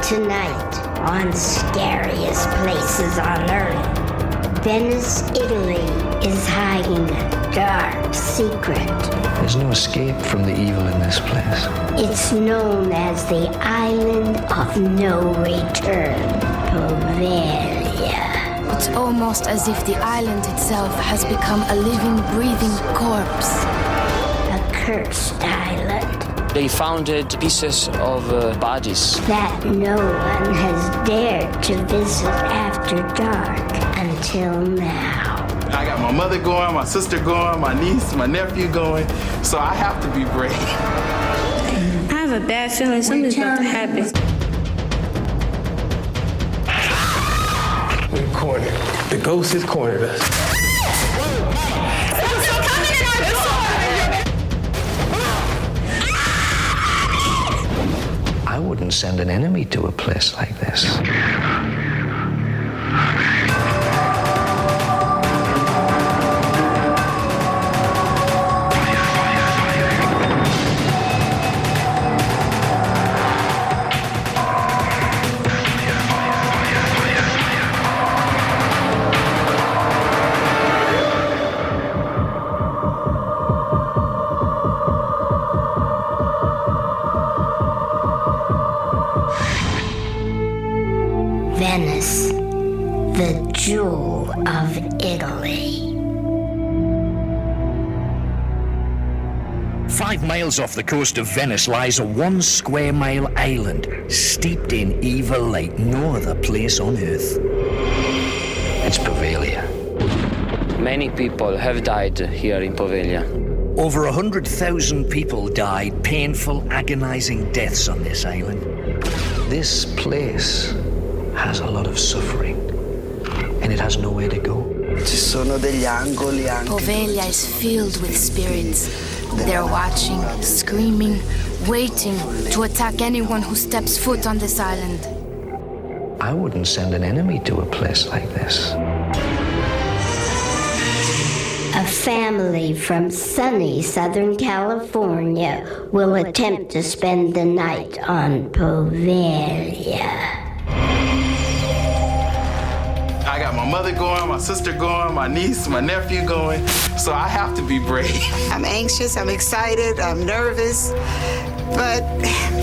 Tonight on Scariest Places on Earth, Venice, Italy is hiding a dark secret. There's no escape from the evil in this place. It's known as the Island of No Return, Poveglia. It's almost as if the island itself has become a living, breathing corpse. A cursed island. They found pieces of bodies that no one has dared to visit after dark until now. I got my mother going, my sister going, my niece, my nephew going, so I have to be brave. I have a bad feeling something's about to happen. We're cornered. The ghost has cornered us. I wouldn't send an enemy to a place like this. Venice, the jewel of Italy. 5 miles off the coast of Venice lies a 1 square mile island steeped in evil like no other place on earth. It's Poveglia. Many people have died here in Poveglia. Over 100,000 people died painful, agonizing deaths on this island. This place has a lot of suffering, and it has nowhere to go. Ci sono degli angoli anche. Poveglia is filled with spirits. They're watching, screaming, waiting to attack anyone who steps foot on this island. I wouldn't send an enemy to a place like this. A family from sunny Southern California will attempt to spend the night on Poveglia. I got my mother going, my sister going, my niece, my nephew going, so I have to be brave. I'm anxious, I'm excited, I'm nervous, but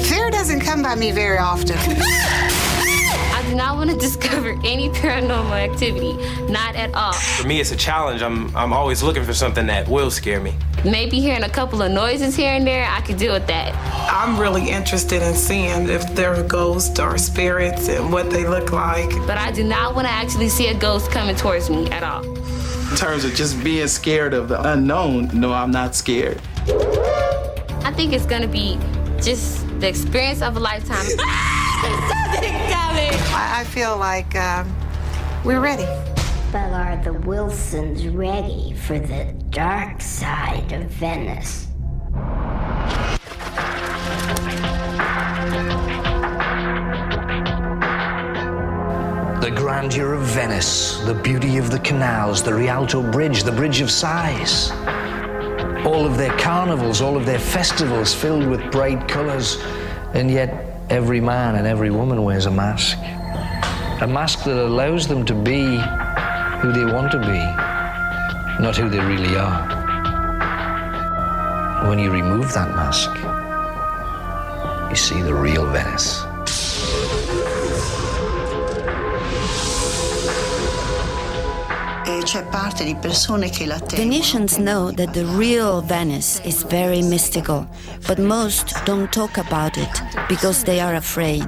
fear doesn't come by me very often. I do not want to discover any paranormal activity, not at all. For me, it's a challenge. I'm always looking for something that will scare me. Maybe hearing a couple of noises here and there, I could deal with that. I'm really interested in seeing if there are ghosts or spirits and what they look like. But I do not want to actually see a ghost coming towards me at all. In terms of just being scared of the unknown, no, I'm not scared. I think it's going to be just the experience of a lifetime. I feel like we're ready. But are the Wilsons ready for the dark side of Venice? The grandeur of Venice, the beauty of the canals, the Rialto Bridge, the Bridge of Sighs. All of their carnivals, all of their festivals filled with bright colors, and yet every man and every woman wears a mask. A mask that allows them to be who they want to be, not who they really are. When you remove that mask, you see the real Venice. Venetians know that the real Venice is very mystical, but most don't talk about it because they are afraid.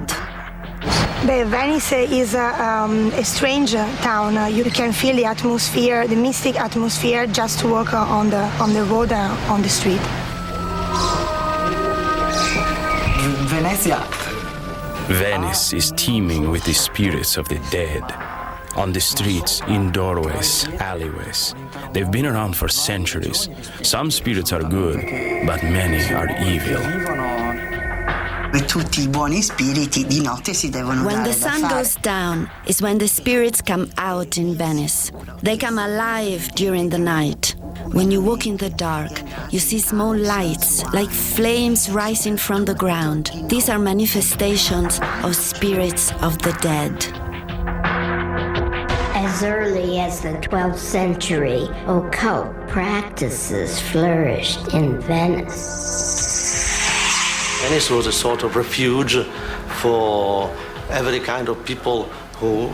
Venice is a strange town. You can feel the atmosphere, the mystic atmosphere, just to walk on the road, on the street. Venice is teeming with the spirits of the dead. On the streets, in doorways, alleyways. They've been around for centuries. Some spirits are good, but many are evil. When the sun goes down is when the spirits come out in Venice. They come alive during the night. When you walk in the dark, you see small lights, like flames rising from the ground. These are manifestations of spirits of the dead. As early as the 12th century, occult practices flourished in Venice. Venice was a sort of refuge for every kind of people who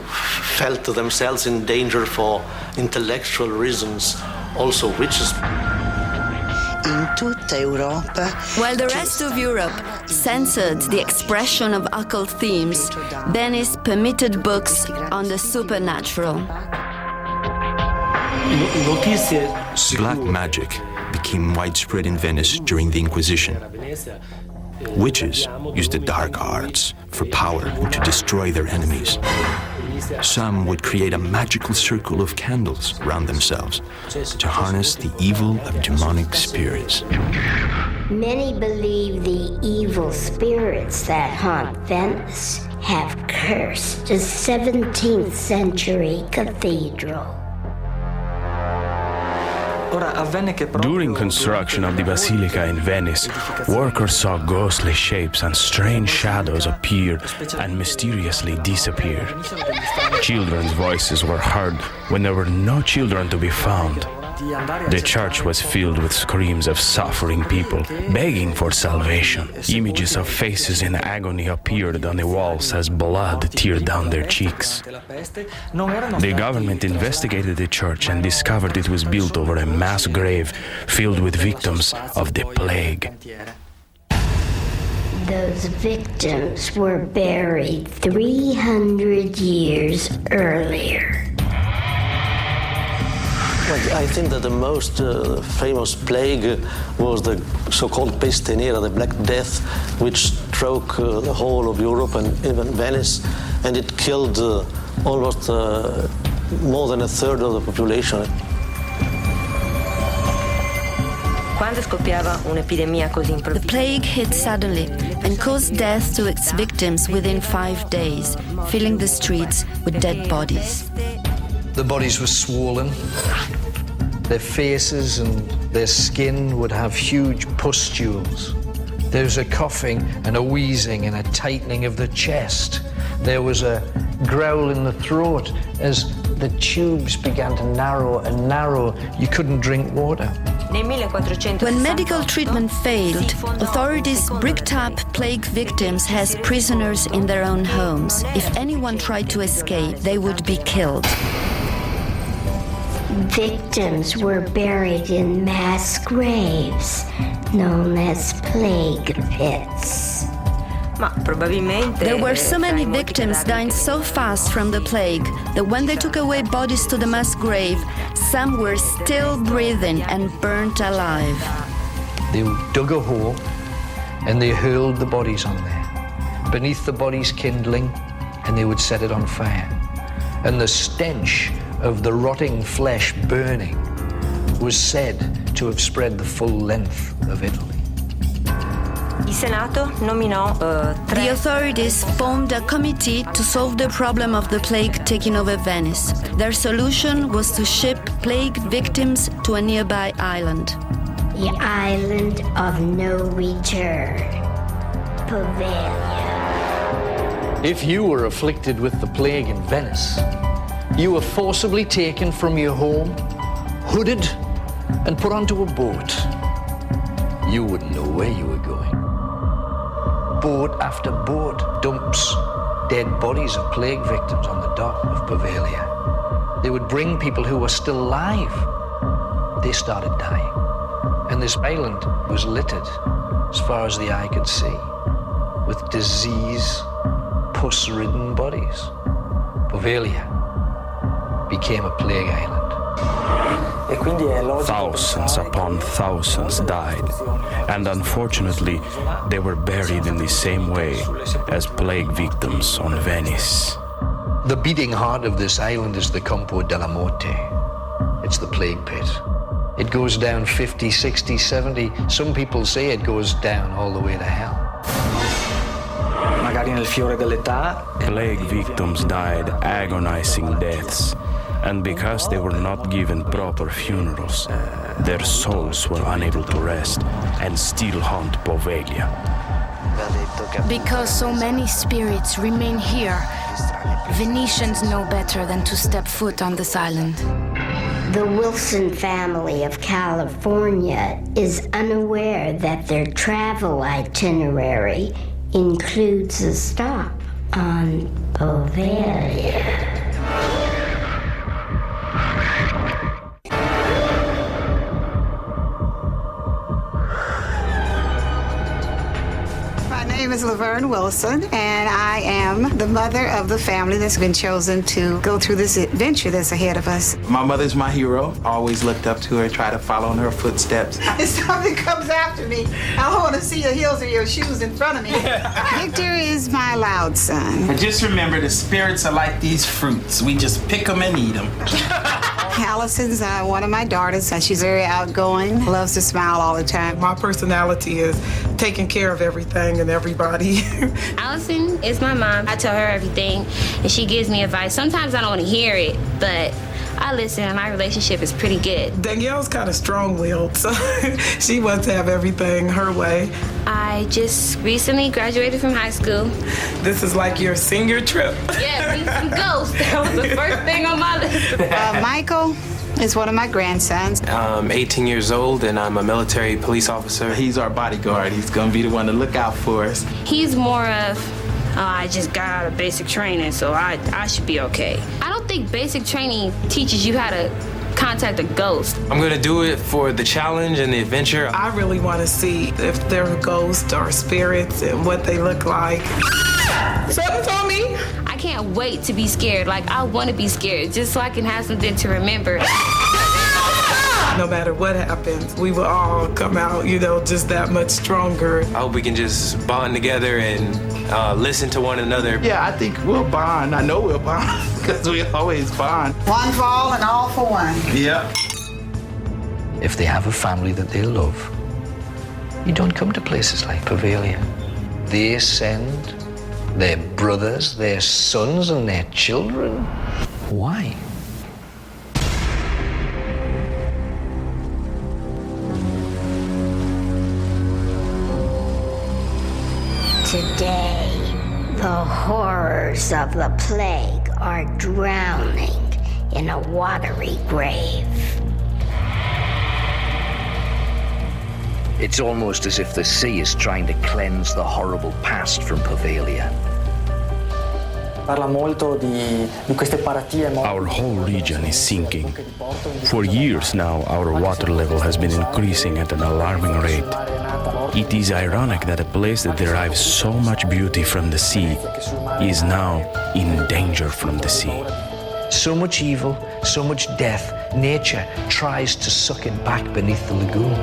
felt themselves in danger for intellectual reasons, also witches. In tutta Europa. While the rest of Europe censored the expression of occult themes, Venice permitted books on the supernatural. Black magic became widespread in Venice during the Inquisition. Witches used the dark arts for power and to destroy their enemies. Some would create a magical circle of candles around themselves to harness the evil of demonic spirits. Many believe the evil spirits that haunt Venice have cursed a 17th century cathedral. During construction of the basilica in Venice, workers saw ghostly shapes and strange shadows appear and mysteriously disappear. Children's voices were heard when there were no children to be found. The church was filled with screams of suffering people begging for salvation. Images of faces in agony appeared on the walls as blood teared down their cheeks. The government investigated the church and discovered it was built over a mass grave filled with victims of the plague. Those victims were buried 300 years earlier. I think that the most famous plague was the so-called Peste Nera, the Black Death, which struck the whole of Europe and even Venice, and it killed almost more than a third of the population. The plague hit suddenly and caused death to its victims within 5 days, filling the streets with dead bodies. The bodies were swollen. Their faces and their skin would have huge pustules. There was a coughing and a wheezing and a tightening of the chest. There was a growl in the throat as the tubes began to narrow and narrow. You couldn't drink water. When medical treatment failed, authorities bricked up plague victims as prisoners in their own homes. If anyone tried to escape, they would be killed. Victims were buried in mass graves known as plague pits. There were so many victims dying so fast from the plague that when they took away bodies to the mass grave, some were still breathing and burnt alive. They dug a hole and they hurled the bodies on there. Beneath the bodies kindling, and they would set it on fire. And the stench of the rotting flesh burning was said to have spread the full length of Italy. The authorities formed a committee to solve the problem of the plague taking over Venice. Their solution was to ship plague victims to a nearby island. The island of no return, Poveglia. If you were afflicted with the plague in Venice, you were forcibly taken from your home, hooded, and put onto a boat. You wouldn't know where you were going. Boat after boat dumps dead bodies of plague victims on the dock of Poveglia. They would bring people who were still alive. They started dying. And this island was littered, as far as the eye could see, with disease, pus-ridden bodies. Poveglia became a plague island. Thousands upon thousands died, and unfortunately, they were buried in the same way as plague victims on Venice. The beating heart of this island is the Campo della Morte. It's the plague pit. It goes down 50, 60, 70. Some people say it goes down all the way to hell. Plague victims died agonizing deaths, And because they were not given proper funerals, their souls were unable to rest and still haunt Poveglia. Because so many spirits remain here, Venetians know better than to step foot on this island. The Wilson family of California is unaware that their travel itinerary includes a stop on Poveglia. My name is Laverne Wilson, and I am the mother of the family that's been chosen to go through this adventure that's ahead of us. My mother's my hero. Always looked up to her, try to follow in her footsteps. If something comes after me, I don't want to see your heels or your shoes in front of me. Victor is my loud son. But just remember, the spirits are like these fruits. We just pick them and eat them. Allison's one of my daughters. She's very outgoing, loves to smile all the time. My personality is taking care of everything and everybody. Allison is my mom. I tell her everything, and she gives me advice. Sometimes I don't want to hear it, but I listen, and my relationship is pretty good. Danielle's kind of strong-willed, so she wants to have everything her way. I just recently graduated from high school. This is like your senior trip. Yeah, meet some ghosts. That was the first thing on my list. Michael is one of my grandsons. I'm 18 years old, and I'm a military police officer. He's our bodyguard. He's going to be the one to look out for us. He's more of, I just got out of basic training, so I should be okay. I don't think basic training teaches you how to contact a ghost. I'm gonna do it for the challenge and the adventure. I really want to see if there are ghosts or spirits and what they look like. Something told me. I can't wait to be scared. Like, I want to be scared just so I can have something to remember. No matter what happens, we will all come out, just that much stronger. I hope we can just bond together and listen to one another. Yeah, I think we'll bond. I know we'll bond because we always bond. One for all and all for one. Yeah. If they have a family that they love, you don't come to places like Poveglia. They send their brothers, their sons, and their children. Why? Today, the horrors of the plague are drowning in a watery grave. It's almost as if the sea is trying to cleanse the horrible past from Poveglia. Our whole region is sinking. For years now, our water level has been increasing at an alarming rate. It is ironic that a place that derives so much beauty from the sea is now in danger from the sea. So much evil, so much death, nature tries to suck it back beneath the lagoon.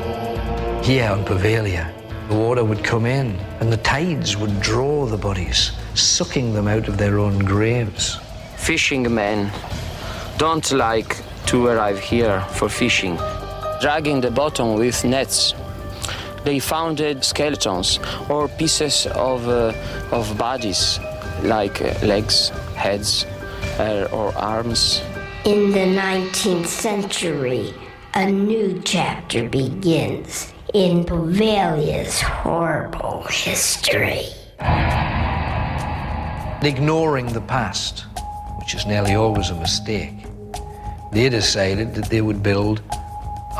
Here on Poveglia, the water would come in and the tides would draw the bodies, sucking them out of their own graves. Fishing men don't like to arrive here for fishing. Dragging the bottom with nets, they found skeletons or pieces of bodies, like legs, heads, or arms. In the 19th century, a new chapter begins in Poveglia's horrible history. Ignoring the past, which is nearly always a mistake, they decided that they would build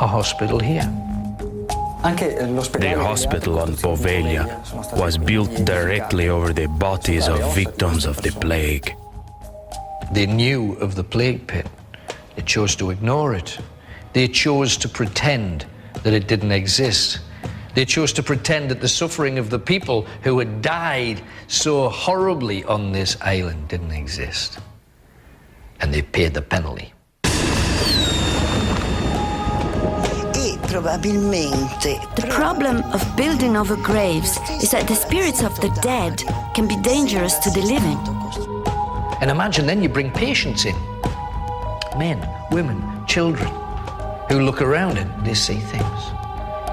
a hospital here. The hospital on Poveglia was built directly over the bodies of victims of the plague. They knew of the plague pit. They chose to ignore it. They chose to pretend that it didn't exist. They chose to pretend that the suffering of the people who had died so horribly on this island didn't exist. And they paid the penalty. The problem of building over graves is that the spirits of the dead can be dangerous to the living. And imagine then you bring patients in. Men, women, children, who look around and they see things.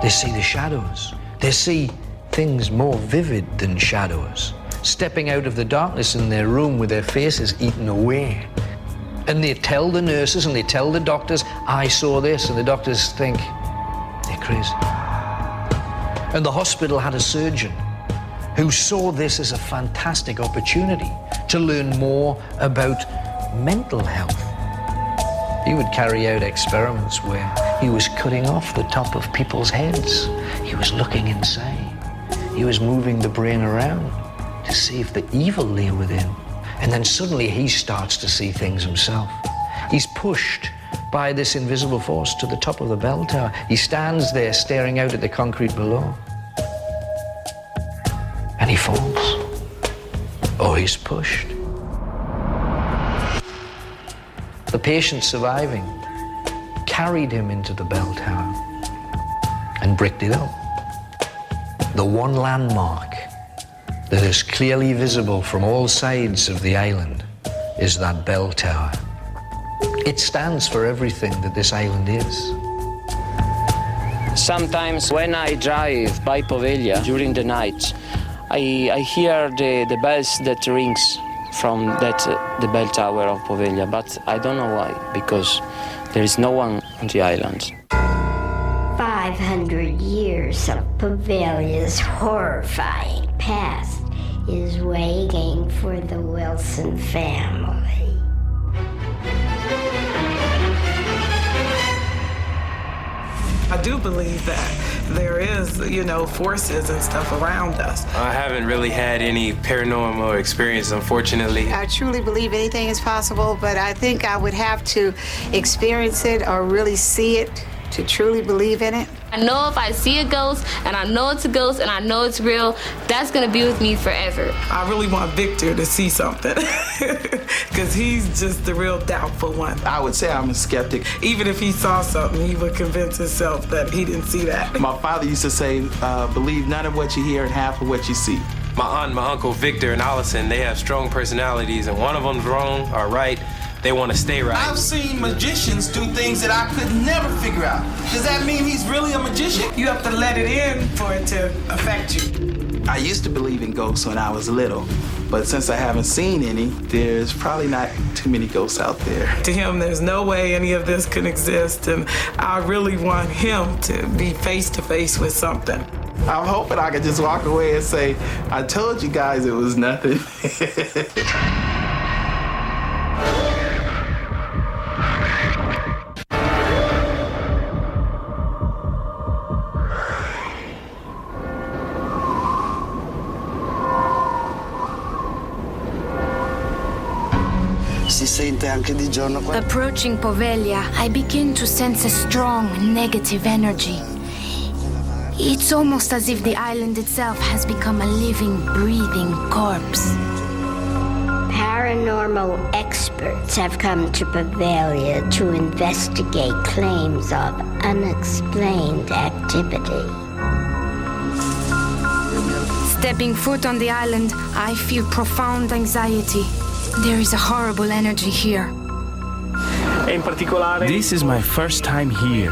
They see the shadows. They see things more vivid than shadows, stepping out of the darkness in their room with their faces eaten away. And they tell the nurses and they tell the doctors, I saw this, and the doctors think, they're crazy. And the hospital had a surgeon who saw this as a fantastic opportunity to learn more about mental health. He would carry out experiments where he was cutting off the top of people's heads. He was looking inside. He was moving the brain around to see if the evil lay within. And then suddenly he starts to see things himself. He's pushed by this invisible force to the top of the bell tower. He stands there staring out at the concrete below. And he falls. Or he's pushed. The patient surviving carried him into the bell tower and bricked it up. The one landmark that is clearly visible from all sides of the island is that bell tower. It stands for everything that this island is. Sometimes when I drive by Poveglia during the night, I hear the bells that rings from the bell tower of Poveglia, but I don't know why, because there is no one on the island. 500 years of Poveglia's horrifying past is waiting for the Wilson family. I do believe that there is, forces and stuff around us. I haven't really had any paranormal experience, unfortunately. I truly believe anything is possible, but I think I would have to experience it or really see it to truly believe in it. I know if I see a ghost, and I know it's a ghost, and I know it's real, that's gonna be with me forever. I really want Victor to see something, because he's just the real doubtful one. I would say I'm a skeptic. Even if he saw something, he would convince himself that he didn't see that. My father used to say, believe none of what you hear and half of what you see. My aunt and my uncle, Victor and Allison, they have strong personalities, and one of them's wrong or right. They want to stay right. I've seen magicians do things that I could never figure out. Does that mean he's really a magician? You have to let it in for it to affect you. I used to believe in ghosts when I was little, but since I haven't seen any, there's probably not too many ghosts out there. To him, there's no way any of this can exist, and I really want him to be face to face with something. I'm hoping I could just walk away and say, I told you guys it was nothing. Approaching Poveglia, I begin to sense a strong negative energy. It's almost as if the island itself has become a living, breathing corpse. Paranormal experts have come to Poveglia to investigate claims of unexplained activity. Stepping foot on the island, I feel profound anxiety. There is a horrible energy here. This is my first time here.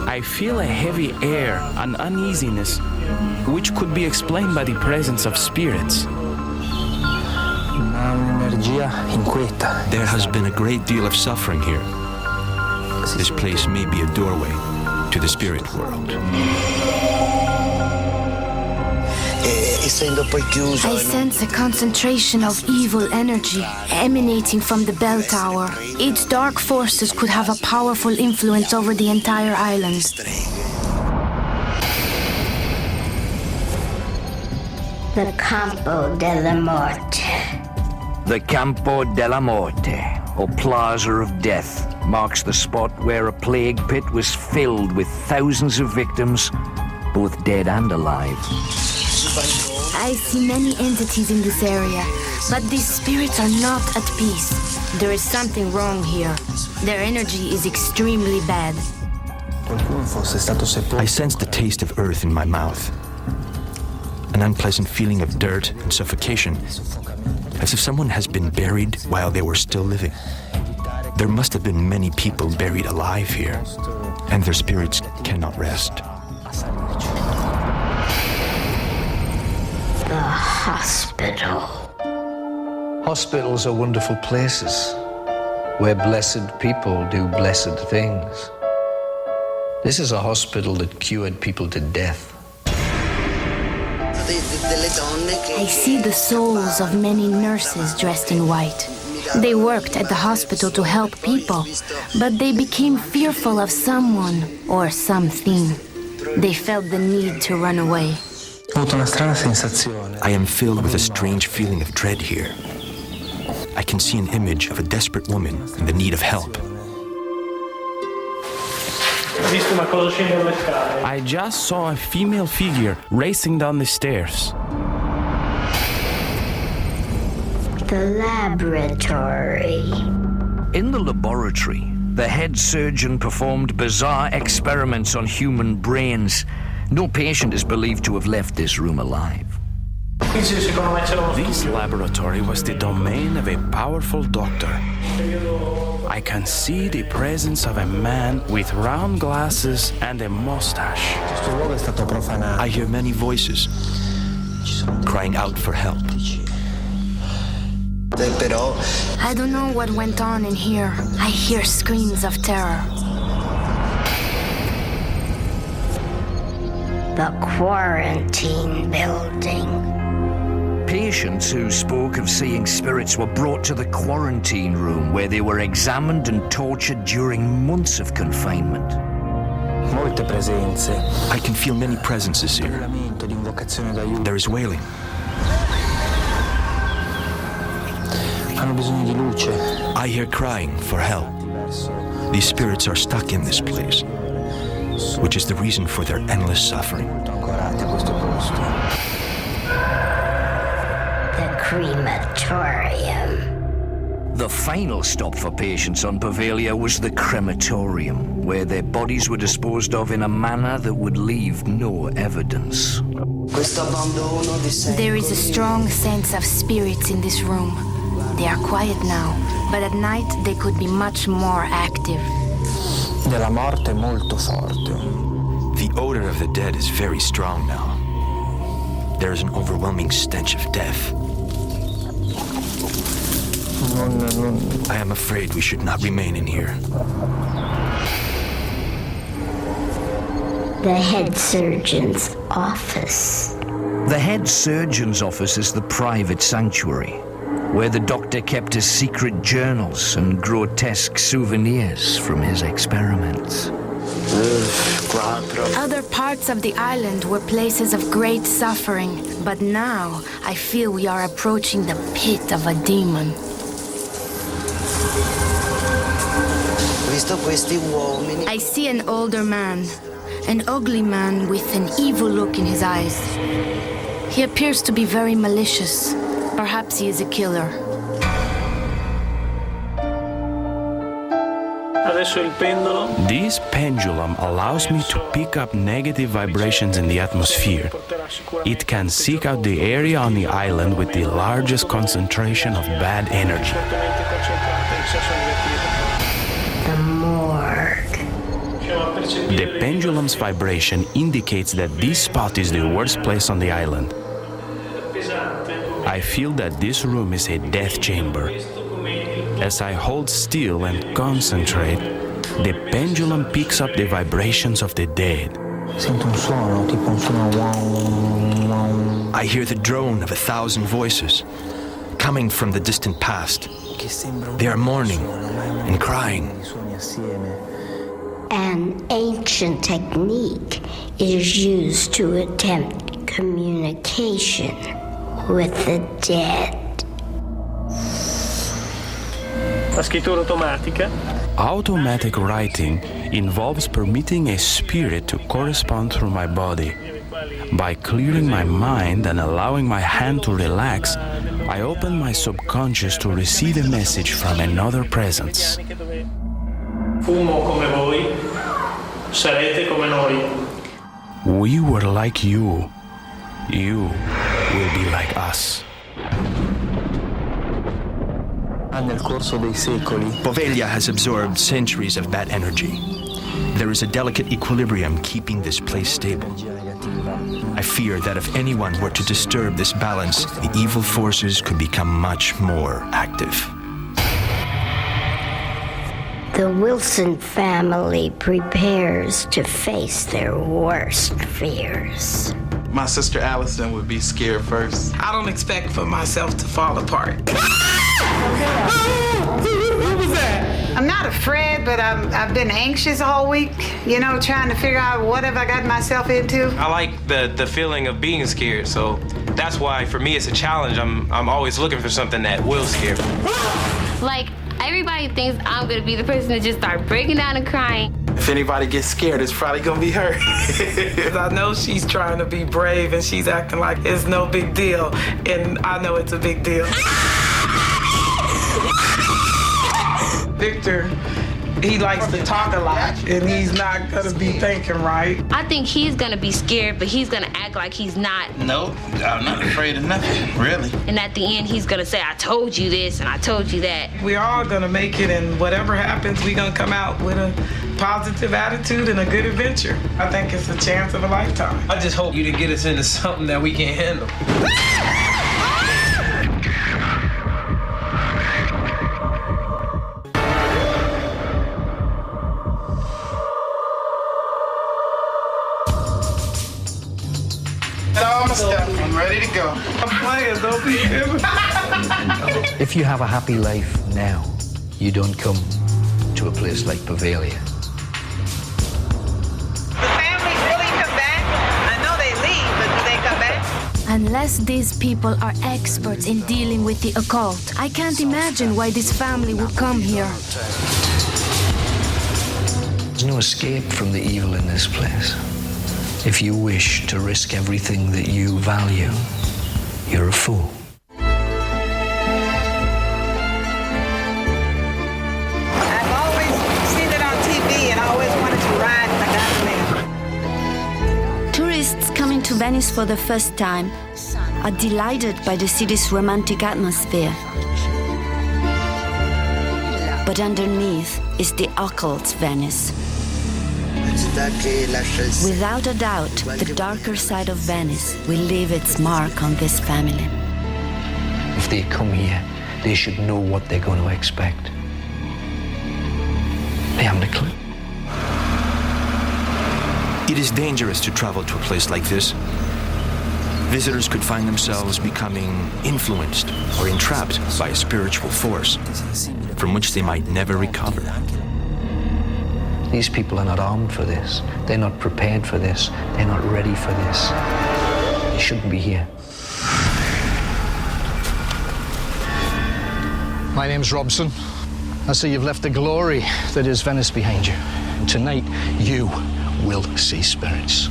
I feel a heavy air, an uneasiness, which could be explained by the presence of spirits. There has been a great deal of suffering here. This place may be a doorway to the spirit world. I sense a concentration of evil energy emanating from the bell tower. Its dark forces could have a powerful influence over the entire island. The Campo della Morte. The Campo della Morte, or Plaza of Death, marks the spot where a plague pit was filled with thousands of victims, both dead and alive. I see many entities in this area, but these spirits are not at peace. There is something wrong here. Their energy is extremely bad. I sense the taste of earth in my mouth. An unpleasant feeling of dirt and suffocation, as if someone has been buried while they were still living. There must have been many people buried alive here, and their spirits cannot rest. The hospital. Hospitals are wonderful places. where blessed people do blessed things. This is a hospital that cured people to death. I see the souls of many nurses dressed in white. They worked at the hospital to help people, but they became fearful of someone or something. They felt the need to run away. I am filled with a strange feeling of dread here. I can see an image of a desperate woman in the need of help. I just saw a female figure racing down the stairs. The laboratory. In the laboratory, the head surgeon performed bizarre experiments on human brains. No patient is believed to have left this room alive. This laboratory was the domain of a powerful doctor. I can see the presence of a man with round glasses and a mustache. I hear many voices crying out for help. I don't know what went on in here. I hear screams of terror. The quarantine building. Patients who spoke of seeing spirits were brought to the quarantine room where they were examined and tortured during months of confinement. I can feel many presences here. There is wailing. I hear crying for help. These spirits are stuck in this place, which is the reason for their endless suffering. The crematorium. The final stop for patients on Poveglia was the crematorium, where their bodies were disposed of in a manner that would leave no evidence. There is a strong sense of spirits in this room. They are quiet now, but at night they could be much more active. The odor of the dead is very strong now. There is an overwhelming stench of death. I am afraid we should not remain in here. The head surgeon's office. The head surgeon's office is the private sanctuary, where the doctor kept his secret journals and grotesque souvenirs from his experiments. Other parts of the island were places of great suffering, but now I feel we are approaching the pit of a demon. I see an older man, an ugly man with an evil look in his eyes. He appears to be very malicious. Perhaps he is a killer. This pendulum allows me to pick up negative vibrations in the atmosphere. It can seek out the area on the island with the largest concentration of bad energy. The morgue. The pendulum's vibration indicates that this spot is the worst place on the island. I feel that this room is a death chamber. As I hold still and concentrate, the pendulum picks up the vibrations of the dead. I hear the drone of 1,000 voices coming from the distant past. They are mourning and crying. An ancient technique is used to attempt communication with the dead. Automatic writing involves permitting a spirit to correspond through my body. By clearing my mind and allowing my hand to relax, I open my subconscious to receive a message from another presence. We were like you. You will be like us. Poveglia has absorbed centuries of bad energy. There is a delicate equilibrium keeping this place stable. I fear that if anyone were to disturb this balance, the evil forces could become much more active. The Wilson family prepares to face their worst fears. My sister Allison would be scared first. I don't expect for myself to fall apart. Who was that? I'm not afraid, but I've been anxious all week, you know, trying to figure out what have I got myself into. I like the feeling of being scared, so that's why for me it's a challenge. I'm always looking for something that will scare me. Like, everybody thinks I'm gonna be the person to just start breaking down and crying. If anybody gets scared, it's probably gonna be her. I know she's trying to be brave and she's acting like it's no big deal, and I know it's a big deal. Victor, he likes to talk a lot, and he's not gonna be thinking right. I think he's gonna be scared, but he's gonna act like he's not. Nope, I'm not afraid of nothing, really. And at the end, he's gonna say, I told you this and I told you that. We're all gonna make it, and whatever happens, we're gonna come out with a positive attitude and a good adventure. I think it's a chance of a lifetime. I just hope you didn't get us into something that we can't handle. All my stuff, I'm ready to go. I'm playing, don't be If you have a happy life now, you don't come to a place like Poveglia. Unless these people are experts in dealing with the occult, I can't imagine why this family would come here. There's no escape from the evil in this place. If you wish to risk everything that you value, you're a fool. I've always seen it on TV and I always wanted to ride and I got there. Tourists coming to Venice for the first time are delighted by the city's romantic atmosphere. But underneath is the occult Venice. Without a doubt, the darker side of Venice will leave its mark on this family. If they come here, they should know what they're going to expect. They haven't a clue. It is dangerous to travel to a place like this. Visitors could find themselves becoming influenced or entrapped by a spiritual force from which they might never recover. These people are not armed for this. They're not prepared for this. They're not ready for this. They shouldn't be here. My name's Robson. I see you've left the glory that is Venice behind you. And tonight, you will see spirits.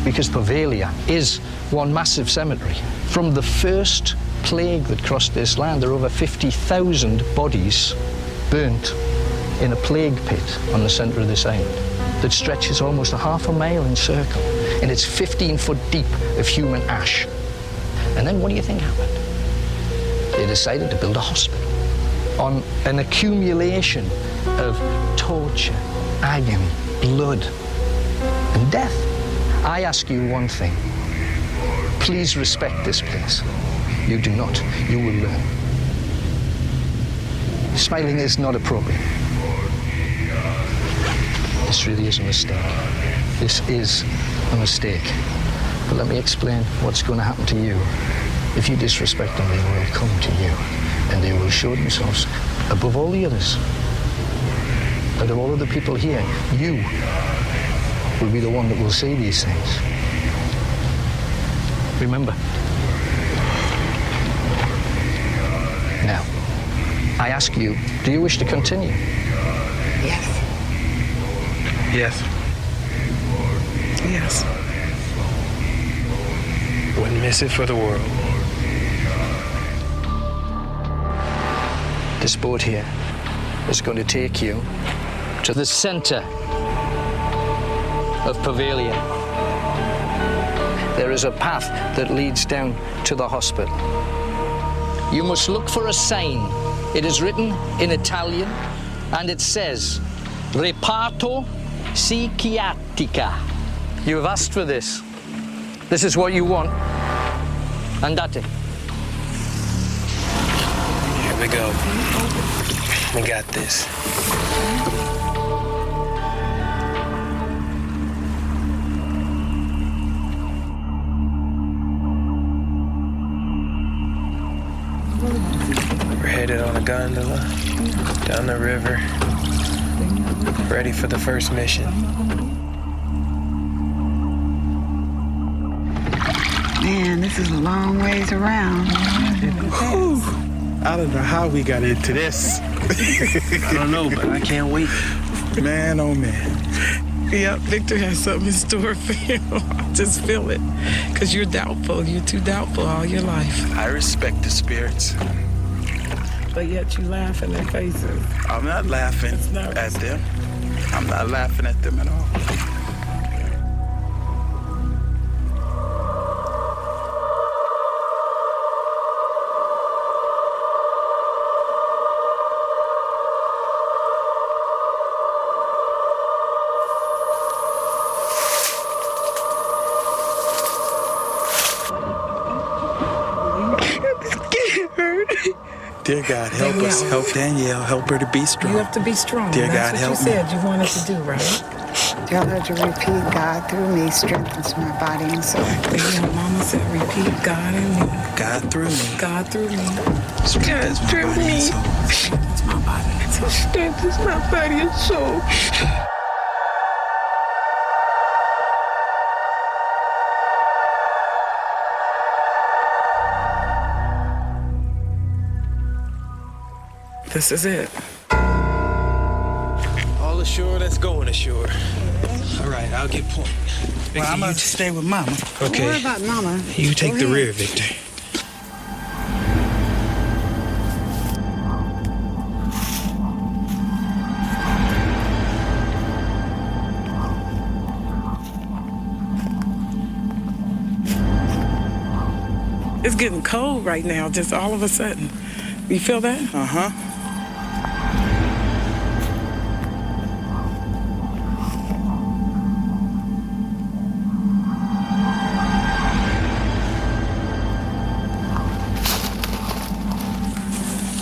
Because Poveglia is one massive cemetery. From the first plague that crossed this land, there are over 50,000 bodies burnt in a plague pit on the centre of this island that stretches almost a half a mile in circle, and it's 15 foot deep of human ash. And then what do you think happened? They decided to build a hospital on an accumulation of torture, agony, blood, and death. I ask you one thing. Please respect this place. You do not, you will learn. Smiling is not appropriate. This really is a mistake. This is a mistake. But let me explain what's going to happen to you. If you disrespect them, they will come to you, and they will show themselves above all the others. Out of all of the people here, you will be the one that will say these things. Remember. Now, I ask you, do you wish to continue? Yes. Yes. Yes. Wouldn't miss it for the world. This boat here is going to take you to the center of Poveglia. There is a path that leads down to the hospital. You must look for a sign. It is written in Italian, and it says, Reparto Psichiatrica. You have asked for this. This is what you want. Andate. Here we go. We got this. We're headed on a gondola down the river, ready for the first mission. Man, this is a long ways around. Whew. I don't know how we got into this. I don't know, but I can't wait. Man, oh man. Yeah, Victor has something in store for you. I just feel it. Because you're doubtful. You're too doubtful all your life. I respect the spirits. But yet you laugh in their faces. I'm not laughing at them. I'm not laughing at them at all. Dear God, help us. Help Danielle. Help her to be strong. You have to be strong. Dear That's God, help what you said you wanted to do, right? Tell her to repeat, God through me strengthens my body and soul. Yeah, Mama said, repeat, God in me. God through me. God through me. Strengthens my body and soul. Strengthens my body and soul. Strengthens my body and soul. This is it. All ashore, let's go ashore. All right, I'll get point. Victor, Well, I'm going to stay with Mama. Okay. What about Mama? You take Go the ahead. rear, Victor. It's getting cold right now, just all of a sudden. You feel that? Uh-huh.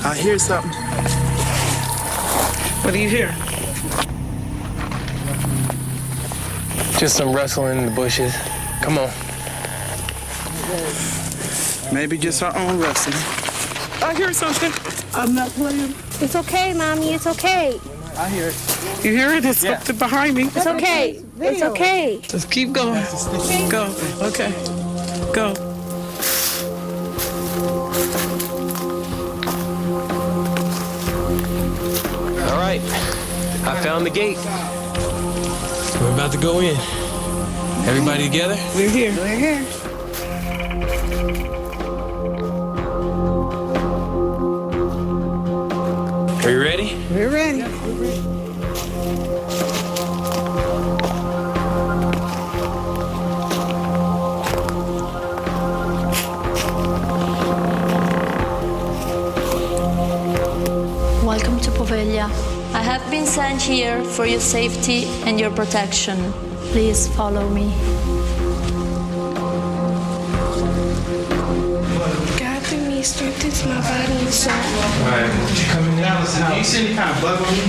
I hear something. What do you hear? Just some rustling in the bushes. Come on. Maybe just our own wrestling. I hear something. I'm not playing. It's okay, Mommy. It's okay. I hear it. You hear it? It's up to behind me. It's okay. It's okay. Just keep going. Go. Okay. Go. All right. I found the gate. We're about to go in. Everybody together? We're here. We're here. Are you ready? We're ready. Welcome to Poveglia. I have been sent here for your safety and your protection. Please follow me. God through me strengthens my body and soul. All right, won't you come in now? Do you see any kind of bug on me?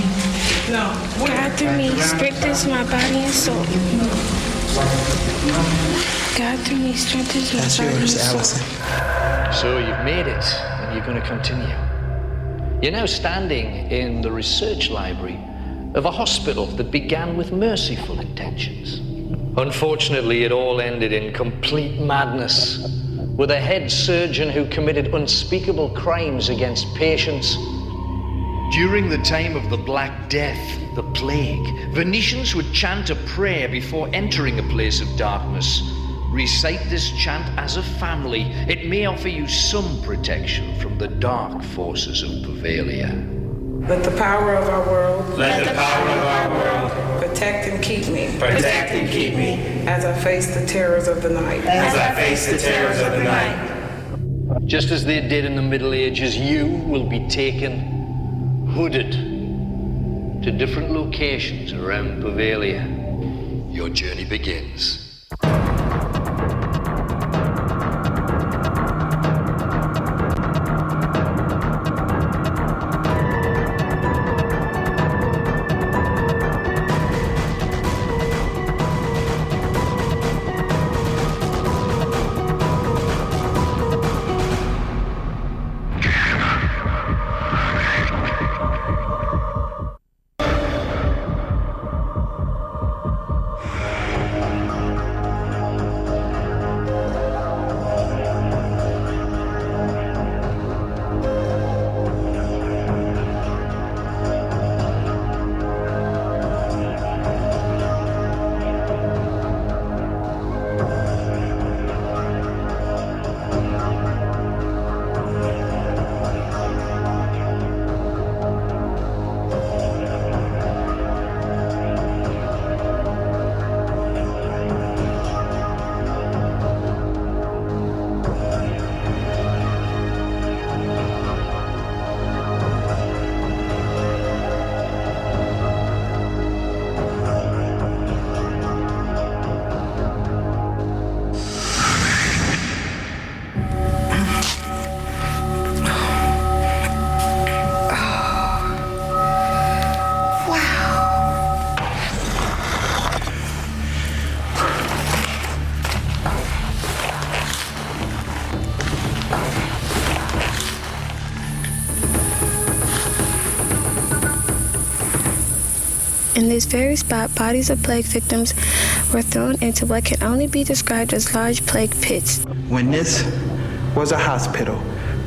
No. God through me strengthens my body and soul. God through me strengthens my That's body and yours, soul. Allison. So you've made it, and you're going to continue. You're now standing in the research library of a hospital that began with merciful intentions. Unfortunately, it all ended in complete madness, with a head surgeon who committed unspeakable crimes against patients. During the time of the Black Death, the plague, Venetians would chant a prayer before entering a place of darkness. Recite this chant as a family. It may offer you some protection from the dark forces of Poveglia. Let the power of our world. Let the power of our world Protect and keep me. protect and keep me As I face the terrors of the night. as I face the terrors of the night. Just as they did in the Middle Ages, you will be taken, hooded, to different locations around Poveglia. Your journey begins. In this very spot, bodies of plague victims were thrown into what can only be described as large plague pits. When this was a hospital,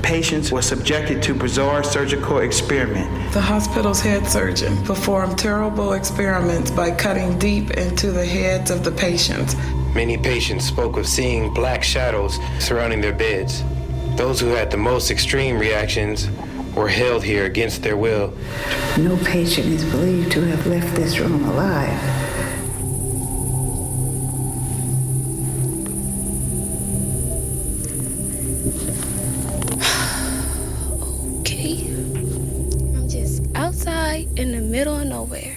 patients were subjected to bizarre surgical experiment. The hospital's head surgeon performed terrible experiments by cutting deep into the heads of the patients. Many patients spoke of seeing black shadows surrounding their beds. Those who had the most extreme reactions were held here against their will. No patient is believed to have left this room alive. Okay. I'm just outside in the middle of nowhere.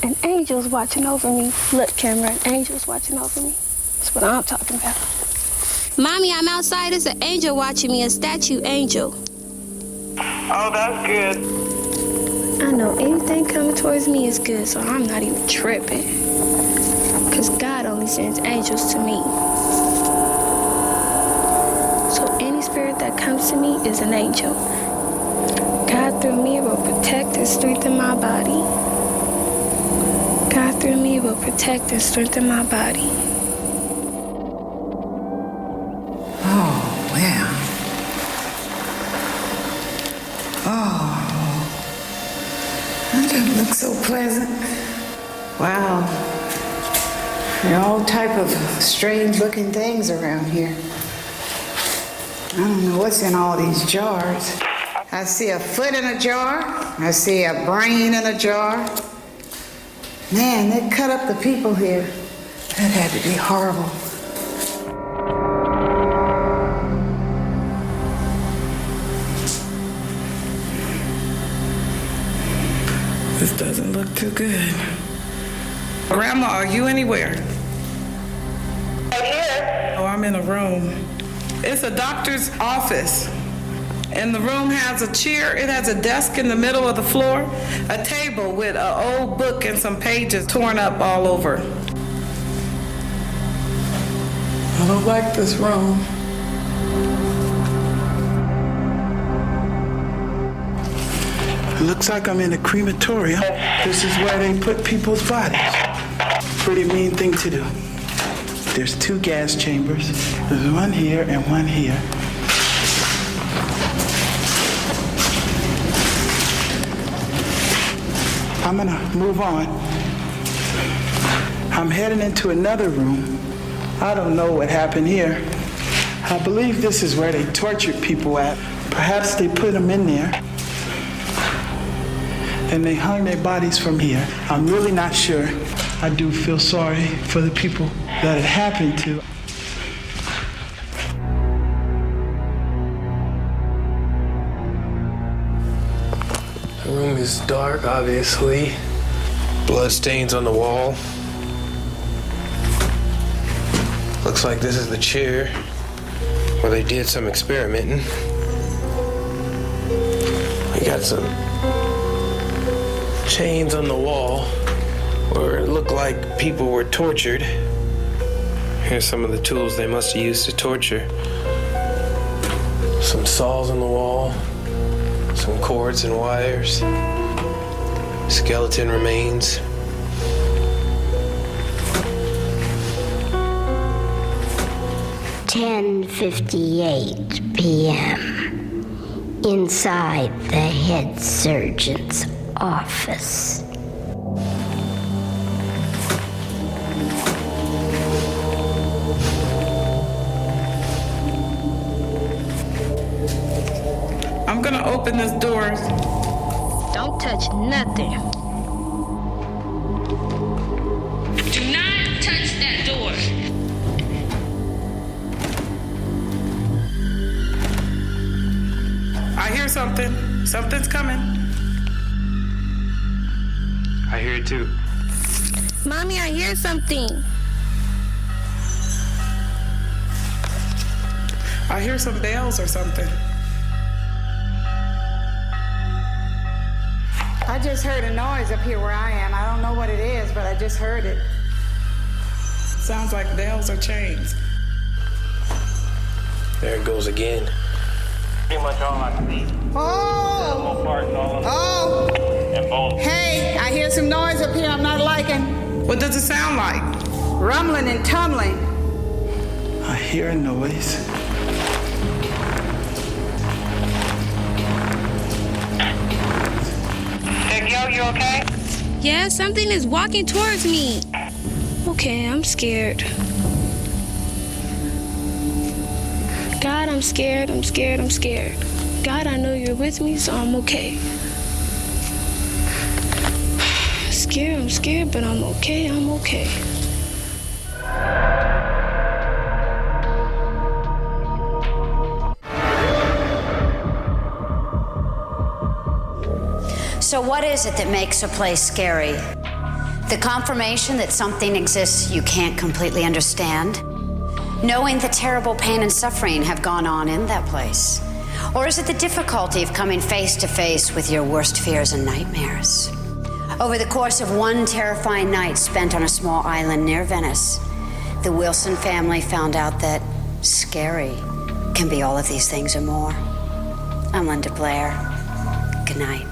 An angel's watching over me. Look, camera, an angel's watching over me. That's what I'm talking about. Mommy, I'm outside. It's an angel watching me, a statue angel. Oh, that's good. I know anything coming towards me is good, so I'm not even tripping. Because God only sends angels to me. So any spirit that comes to me is an angel. God through me will protect and strengthen my body. God through me will protect and strengthen my body. Oh, wow. Oh, that doesn't look so pleasant. Wow. There are all type of strange looking things around here. I don't know what's in all these jars. I see a foot in a jar. I see a brain in a jar. Man, they cut up the people here. That had to be horrible. This doesn't look too good. Grandma, are you anywhere? Right here. Oh, I'm in a room. It's a doctor's office. And the room has a chair. It has a desk in the middle of the floor, a table with an old book and some pages torn up all over. I don't like this room. It looks like I'm in a crematorium. This is where they put people's bodies. Pretty mean thing to do. There's 2 gas chambers. There's one here and one here. I'm gonna move on. I'm heading into another room. I don't know what happened here. I believe this is where they tortured people at. Perhaps they put them in there and they hung their bodies from here. I'm really not sure. I do feel sorry for the people that it happened to. The room is dark, obviously. Blood stains on the wall. Looks like this is the chair where they did some experimenting. We got some chains on the wall where it looked like people were tortured. Here's some of the tools they must have used to torture. Some saws on the wall. Some cords and wires, skeleton remains. "10:58 p.m. inside the head surgeon's office. I'm gonna open this door. Don't touch nothing. Do not touch that door. I hear something. Something's coming. I hear it too. Mommy, I hear something. I hear some bells or something. I just heard a noise up here where I am. I don't know what it is, but I just heard it. Sounds like bells or chains. There it goes again. Pretty much all I see. Oh! Parts, all Oh! and bones. Hey, I hear some noise up here I'm not liking. What does it sound like? Rumbling and tumbling. I hear a noise. Yo, you okay? Yeah, something is walking towards me. Okay, I'm scared. God, I'm scared, I'm scared, I'm scared. God, I know you're with me, so I'm okay. I'm scared, but I'm okay, I'm okay. So what is it that makes a place scary? The confirmation that something exists you can't completely understand? Knowing the terrible pain and suffering have gone on in that place? Or is it the difficulty of coming face to face with your worst fears and nightmares? Over the course of one terrifying night spent on a small island near Venice, the Wilson family found out that scary can be all of these things and more. I'm Linda Blair. Good night.